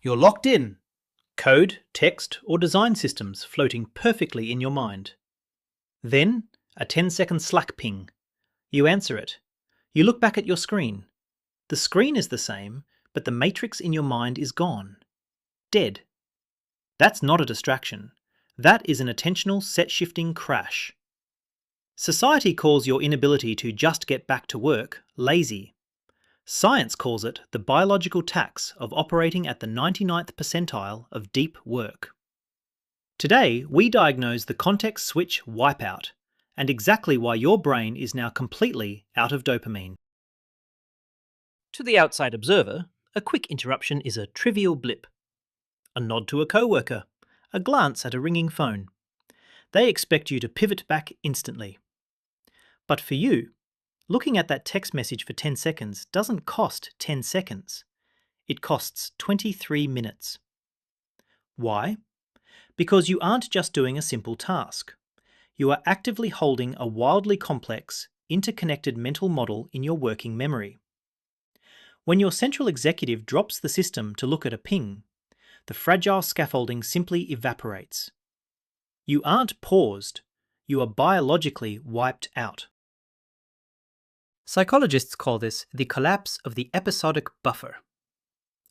You're locked in. Code, text, or design systems floating perfectly in your mind. Then, a 10-second Slack ping. You answer it. You look back at your screen. The screen is the same, but the matrix in your mind is gone. Dead. That's not a distraction. That is an attentional set-shifting crash. Society calls your inability to just get back to work lazy. Science calls it the biological tax of operating at the 99th percentile of deep work. Today, we diagnose the context switch wipeout and exactly why your brain is now completely out of dopamine. To the outside observer, a quick interruption is a trivial blip. A nod to a coworker, a glance at a ringing phone. They expect you to pivot back instantly. But for you, looking at that text message for 10 seconds doesn't cost 10 seconds. It costs 23 minutes. Why? Because you aren't just doing a simple task. You are actively holding a wildly complex, interconnected mental model in your working memory. When your central executive drops the system to look at a ping, the fragile scaffolding simply evaporates. You aren't paused, you are biologically wiped out. Psychologists call this the collapse of the episodic buffer.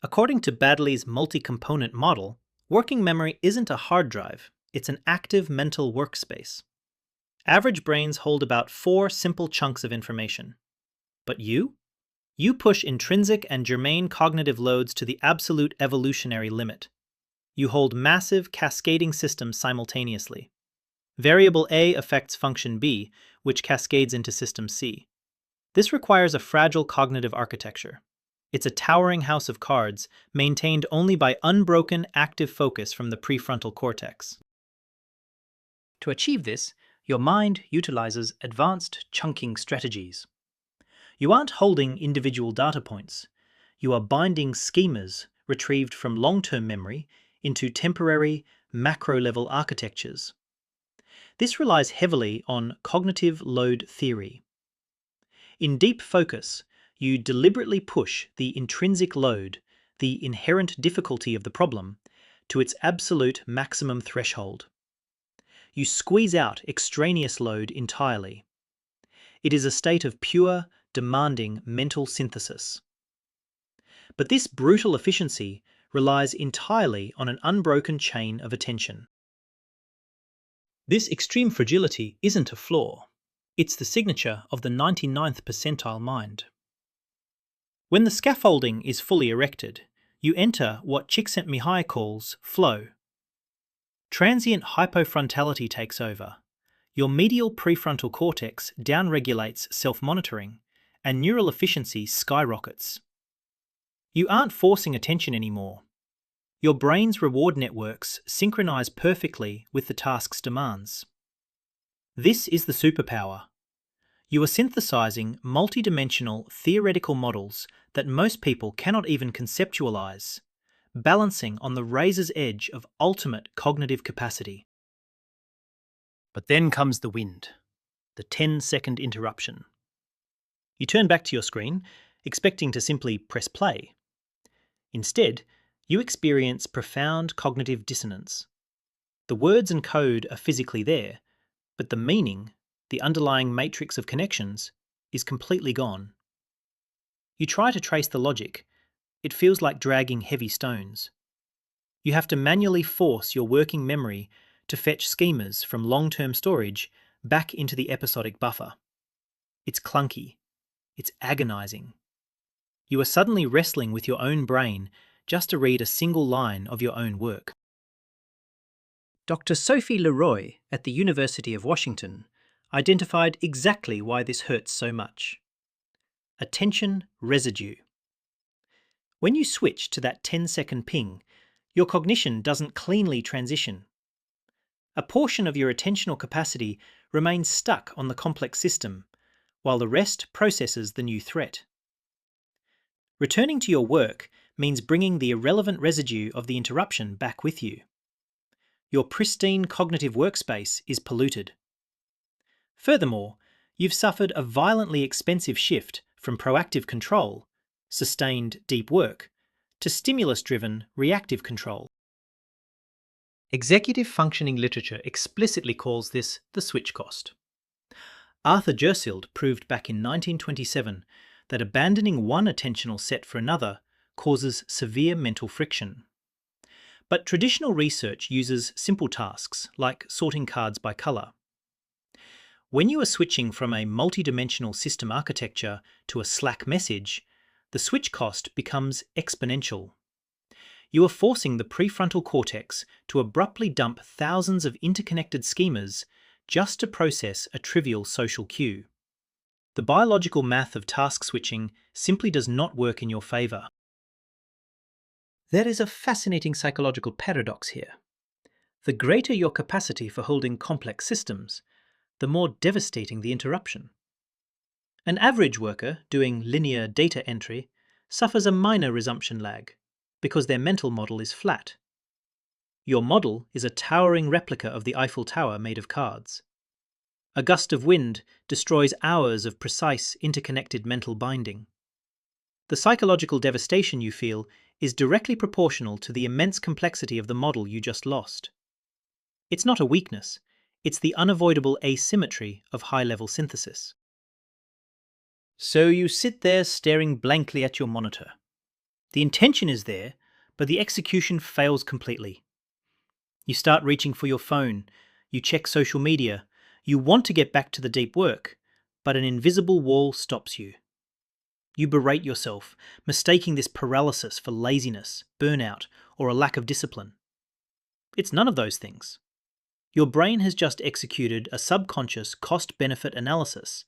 According to Baddeley's multi-component model, working memory isn't a hard drive, it's an active mental workspace. Average brains hold about 4 simple chunks of information. But you? You push intrinsic and germane cognitive loads to the absolute evolutionary limit. You hold massive, cascading systems simultaneously. Variable A affects function B, which cascades into system C. This requires a fragile cognitive architecture. It's a towering house of cards, maintained only by unbroken active focus from the prefrontal cortex. To achieve this, your mind utilizes advanced chunking strategies. You aren't holding individual data points. You are binding schemas retrieved from long-term memory into temporary, macro-level architectures. This relies heavily on cognitive load theory. In deep focus, you deliberately push the intrinsic load, the inherent difficulty of the problem, to its absolute maximum threshold. You squeeze out extraneous load entirely. It is a state of pure, demanding mental synthesis. But this brutal efficiency relies entirely on an unbroken chain of attention. This extreme fragility isn't a flaw. It's the signature of the 99th percentile mind. When the scaffolding is fully erected, you enter what Csikszentmihalyi calls flow. Transient hypofrontality takes over. Your medial prefrontal cortex downregulates self-monitoring, and neural efficiency skyrockets. You aren't forcing attention anymore. Your brain's reward networks synchronize perfectly with the task's demands. This is the superpower. You are synthesizing multidimensional theoretical models that most people cannot even conceptualize, balancing on the razor's edge of ultimate cognitive capacity. But then comes the wind, the 10-second interruption. You turn back to your screen, expecting to simply press play. Instead, you experience profound cognitive dissonance. The words and code are physically there, but the meaning, the underlying matrix of connections, is completely gone. You try to trace the logic. It feels like dragging heavy stones. You have to manually force your working memory to fetch schemas from long-term storage back into the episodic buffer. It's clunky. It's agonizing. You are suddenly wrestling with your own brain just to read a single line of your own work. Dr. Sophie Leroy at the University of Washington identified exactly why this hurts so much. Attention residue. When you switch to that 10-second ping, your cognition doesn't cleanly transition. A portion of your attentional capacity remains stuck on the complex system, while the rest processes the new threat. Returning to your work means bringing the irrelevant residue of the interruption back with you. Your pristine cognitive workspace is polluted. Furthermore, you've suffered a violently expensive shift from proactive control, sustained deep work, to stimulus-driven reactive control. Executive functioning literature explicitly calls this the switch cost. Arthur Jersild proved back in 1927 that abandoning one attentional set for another causes severe mental friction. But traditional research uses simple tasks like sorting cards by colour. When you are switching from a multidimensional system architecture to a Slack message, the switch cost becomes exponential. You are forcing the prefrontal cortex to abruptly dump thousands of interconnected schemas just to process a trivial social cue. The biological math of task switching simply does not work in your favour. There is a fascinating psychological paradox here. The greater your capacity for holding complex systems, the more devastating the interruption. An average worker doing linear data entry suffers a minor resumption lag because their mental model is flat. Your model is a towering replica of the Eiffel Tower made of cards. A gust of wind destroys hours of precise, interconnected mental binding. The psychological devastation you feel is directly proportional to the immense complexity of the model you just lost. It's not a weakness, it's the unavoidable asymmetry of high-level synthesis. So you sit there staring blankly at your monitor. The intention is there, but the execution fails completely. You start reaching for your phone, you check social media, you want to get back to the deep work, but an invisible wall stops you. You berate yourself, mistaking this paralysis for laziness, burnout, or a lack of discipline. It's none of those things. Your brain has just executed a subconscious cost-benefit analysis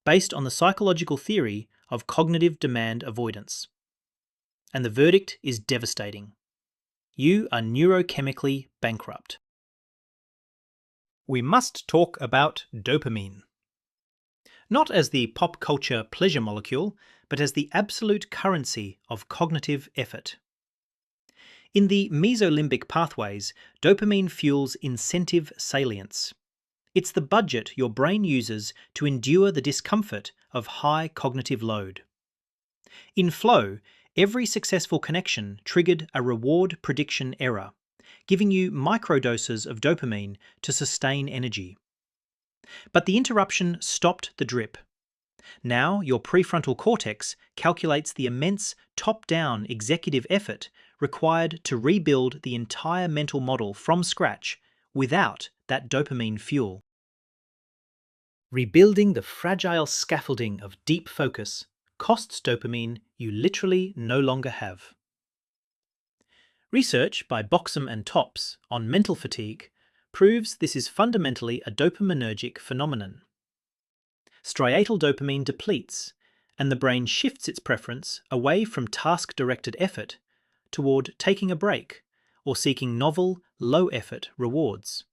based on the psychological theory of cognitive demand avoidance. And the verdict is devastating. You are neurochemically bankrupt. We must talk about dopamine. Not as the pop culture pleasure molecule, but as the absolute currency of cognitive effort. In the mesolimbic pathways, dopamine fuels incentive salience. It's the budget your brain uses to endure the discomfort of high cognitive load. In flow, every successful connection triggered a reward prediction error, giving you microdoses of dopamine to sustain energy. But the interruption stopped the drip. Now your prefrontal cortex calculates the immense top-down executive effort required to rebuild the entire mental model from scratch without that dopamine fuel. Rebuilding the fragile scaffolding of deep focus costs dopamine you literally no longer have. Research by Boxham and Topps on mental fatigue proves this is fundamentally a dopaminergic phenomenon. Striatal dopamine depletes, and the brain shifts its preference away from task-directed effort toward taking a break or seeking novel, low-effort rewards.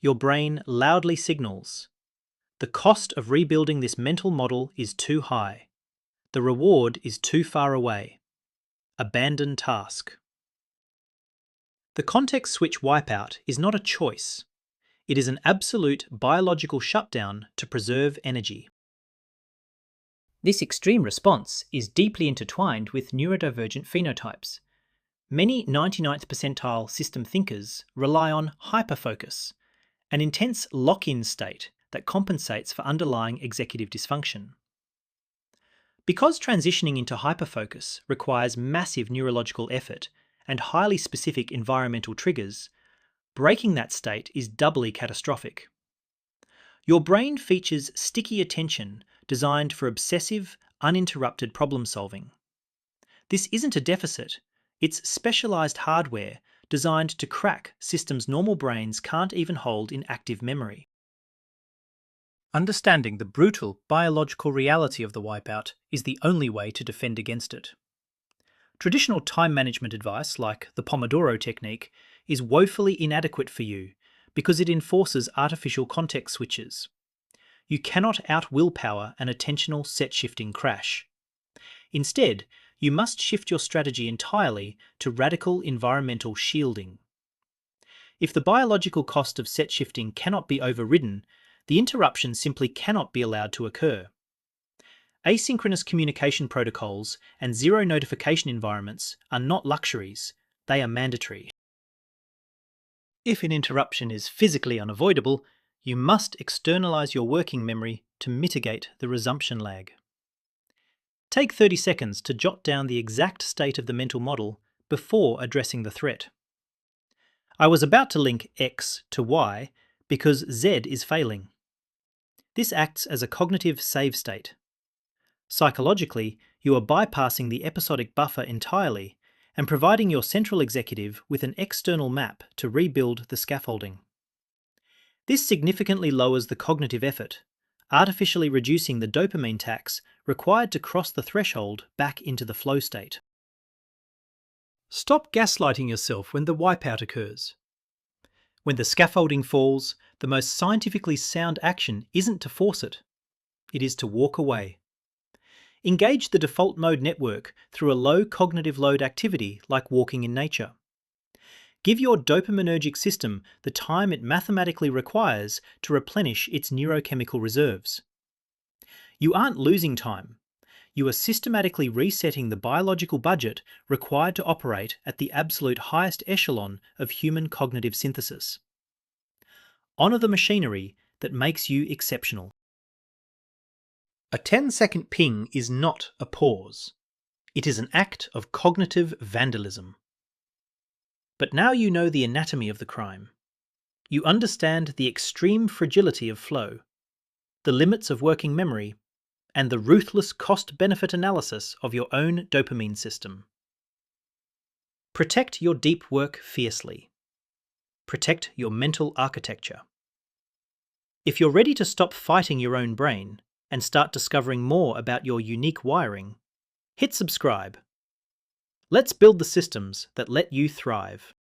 Your brain loudly signals, the cost of rebuilding this mental model is too high. The reward is too far away. Abandon task. The context switch wipeout is not a choice. It is an absolute biological shutdown to preserve energy. This extreme response is deeply intertwined with neurodivergent phenotypes. Many 99th percentile system thinkers rely on hyperfocus, an intense lock-in state that compensates for underlying executive dysfunction. Because transitioning into hyperfocus requires massive neurological effort and highly specific environmental triggers, breaking that state is doubly catastrophic. Your brain features sticky attention designed for obsessive, uninterrupted problem solving. This isn't a deficit, it's specialized hardware designed to crack systems normal brains can't even hold in active memory. Understanding the brutal biological reality of the wipeout is the only way to defend against it. Traditional time management advice, like the Pomodoro technique, is woefully inadequate for you because it enforces artificial context switches. You cannot out-willpower an attentional set-shifting crash. Instead, you must shift your strategy entirely to radical environmental shielding. If the biological cost of set shifting cannot be overridden, the interruption simply cannot be allowed to occur. Asynchronous communication protocols and zero notification environments are not luxuries, they are mandatory. If an interruption is physically unavoidable, you must externalize your working memory to mitigate the resumption lag. Take 30 seconds to jot down the exact state of the mental model before addressing the threat. I was about to link X to Y because Z is failing. This acts as a cognitive save state. Psychologically, you are bypassing the episodic buffer entirely and providing your central executive with an external map to rebuild the scaffolding. This significantly lowers the cognitive effort, artificially reducing the dopamine tax required to cross the threshold back into the flow state. Stop gaslighting yourself when the wipeout occurs. When the scaffolding falls, the most scientifically sound action isn't to force it. It is to walk away. Engage the default mode network through a low cognitive load activity like walking in nature. Give your dopaminergic system the time it mathematically requires to replenish its neurochemical reserves. You aren't losing time. You are systematically resetting the biological budget required to operate at the absolute highest echelon of human cognitive synthesis. Honor the machinery that makes you exceptional. A 10-second ping is not a pause. It is an act of cognitive vandalism. But now you know the anatomy of the crime. You understand the extreme fragility of flow, the limits of working memory, and the ruthless cost-benefit analysis of your own dopamine system. Protect your deep work fiercely. Protect your mental architecture. If you're ready to stop fighting your own brain and start discovering more about your unique wiring, hit subscribe. Let's build the systems that let you thrive.